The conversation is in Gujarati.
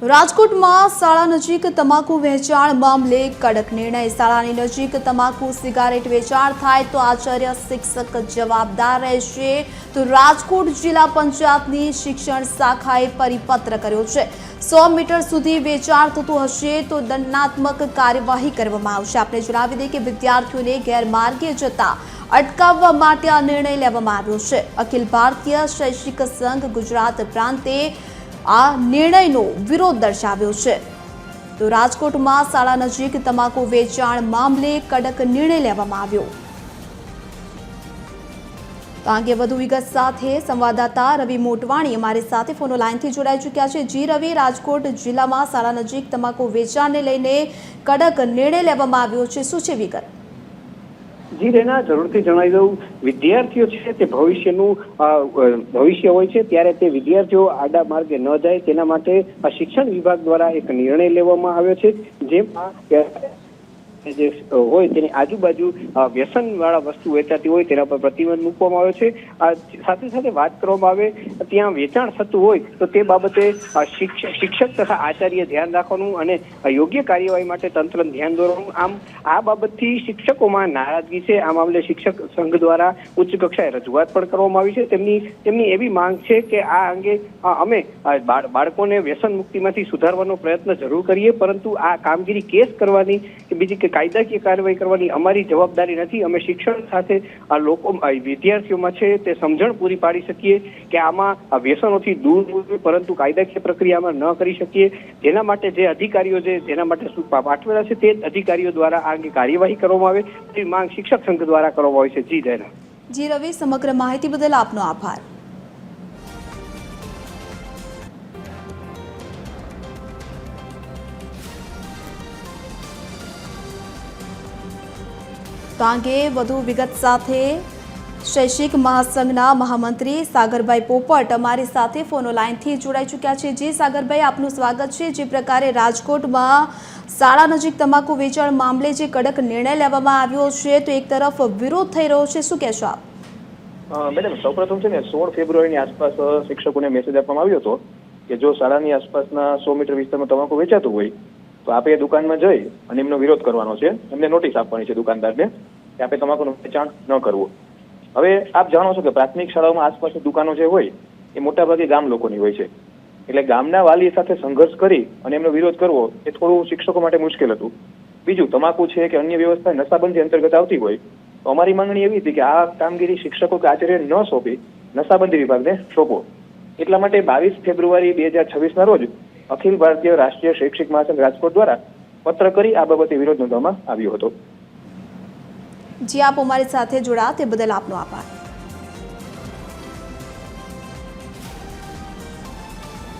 રાજકોટમાં શાળા નજીક તમાકુ વેચાણ મામલે કડક નિર્ણય। શાળાની નજીક તમાકુ સિગારેટ વેચાણ થાય તો આચાર્ય શિક્ષક જવાબદાર રહેશે। તો રાજકોટ જિલ્લા પંચાયતની શિક્ષણ શાખાએ પરિપત્ર કર્યો છે। 100 મીટર સુધી વેચાણ થતું હશે તો દંડાત્મક કાર્યવાહી કરવામાં આવશે। આપણે જણાવી દઈએ કે વિદ્યાર્થીઓને ગેરમાર્ગે જતા અટકાવવા માટે આ નિર્ણય લેવામાં આવ્યો છે। અખિલ ભારતીય શૈક્ષિક સંઘ ગુજરાત પ્રાંતે આ નિર્ણયનો વિરોધ દર્શાવ્યો છે। તો રાજકોટમાં શાળા નજીક તમાકુ વેચાણ મામલે કડક નિર્ણય લેવામાં આવ્યો। તો અંગે વધુ વિગત સાથે સંવાદદાતા રવિ મોટવાણી અમારી સાથે ફોન લાઈનથી જોડાઈ ચૂક્યા છે। જી રવિ, રાજકોટ જિલ્લામાં શાળા નજીક તમાકુ વેચાણને લઈને કડક નિર્ણય લેવામાં આવ્યો છે, શું છે વિગત? જી રેના, જરૂરથી જણાવી દઉં, વિદ્યાર્થીઓ છે તે ભવિષ્યનું ભવિષ્ય હોય છે, ત્યારે તે વિદ્યાર્થીઓ આડા માર્ગે ન જાય તેના માટે શિક્ષણ વિભાગ દ્વારા એક નિર્ણય લેવામાં આવ્યો છે, જેમાં જે હોય તેની આજુબાજુ વ્યસન વાળા વસ્તુ વેચાતી હોય તેના પર પ્રતિબંધ મૂકવામાં આવ્યો છે। સાથે સાથે વાત કરવામાં આવે ત્યાં વેચાણ થતું હોય તો તે બાબતે શિક્ષક તથા આચાર્ય ધ્યાન રાખવાનું અને યોગ્ય કાર્યવાહી માટે તંત્ર ધ્યાન દોરવાનું। આમ આ બાબતથી શિક્ષકોમાં નારાજગી છે। આ મામલે શિક્ષક સંઘ દ્વારા ઉચ્ચ કક્ષાએ રજૂઆત પણ કરવામાં આવી છે। તેમની એવી માંગ છે કે આ અંગે અમે બાળકોને વ્યસન મુક્તિમાંથી સુધારવાનો પ્રયત્ન જરૂર કરીએ, પરંતુ આ કામગીરી કેસ કરવાની કે બીજી કે કાયદાકીય કાર્યવાહી કરવાની અમારી જવાબદારી નથી। અમે શિક્ષણ સાથે લોકો વિદ્યાર્થીઓમાં છે તે સમજણ પૂરી પાડી શકીએ કે આમાં વ્યસનોથી દૂર હોવું, પરંતુ કાયદાકીય પ્રક્રિયામાં ન કરી શકીએ। જેના માટે જે અધિકારીઓ છે જેના માટે પાઠવેલા છે તે અધિકારીઓ દ્વારા આ અંગે કાર્યવાહી કરવામાં આવે તેવી માંગ શિક્ષક સંઘ દ્વારા કરવામાં આવી છે। જી જયના। જી રવિ, સમગ્ર માહિતી બદલ આપનો આભાર। તો અંગે વધુ વિગત સાથે શૈક્ષિક મહાસંઘના મહામંત્રી સાગરભાઈ પોપટ અમારી સાથે ફોન લાઈનથી જોડાઈ ચૂક્યા છે। જી સાગરભાઈ, આપનું સ્વાગત છે। જે પ્રકારે રાજકોટમાં શાળા નજીક તમાકુ વેચાણ મામલે જે કડક નિર્ણય લેવામાં આવ્યો છે તો એક તરફ વિરોધ થઈ રહ્યો છે, શું કહેશો આપ? મેડમ, સૌપ્રથમ છે ને 16 ફેબ્રુઆરીની આસપાસ શિક્ષકોને મેસેજ આપવામાં આવ્યો હતો કે જો શાળાની આસપાસના 100 મીટર વિસ્તારમાં તમાકુ વેચાતું હોય તો આપણે દુકાનમાં જઈ અને એમનો વિરોધ કરવાનો છે, એમને નોટિસ આપવાની છે દુકાનદારને કે આપણે તમાકુનું વેચાણ ન કરવું। હવે આપ જાણો છો કે પ્રાથમિક શાળાઓમાં આસપાસની દુકાનો જે હોય એ મોટાભાગે ગામ લોકોની હોય છે, એટલે ગામના વાલી સાથે સંઘર્ષ કરી અને એમનો વિરોધ કરવો એ થોડું શિક્ષકો માટે મુશ્કેલ હતું। બીજું, તમાકુ છે કે અન્ય વ્યવસ્થા નશાબંધી અંતર્ગત આવતી હોય તો અમારી માંગણી એવી હતી કે આ કામગીરી શિક્ષકો કે આચાર્ય ન સોંપી નશાબંધી વિભાગને સોંપો। એટલા માટે 22 ફેબ્રુઆરી 2026 ના રોજ અખિલ ભારતીય રાષ્ટ્રીય શૈક્ષિક મહાસંઘ રાજકોટ દ્વારા પત્ર કરી આ બાબતે વિરોધ નોંધવામાં આવ્યો હતો। જી, આપ અમારી સાથે જોડાયા તે બદલ આપનો આભાર।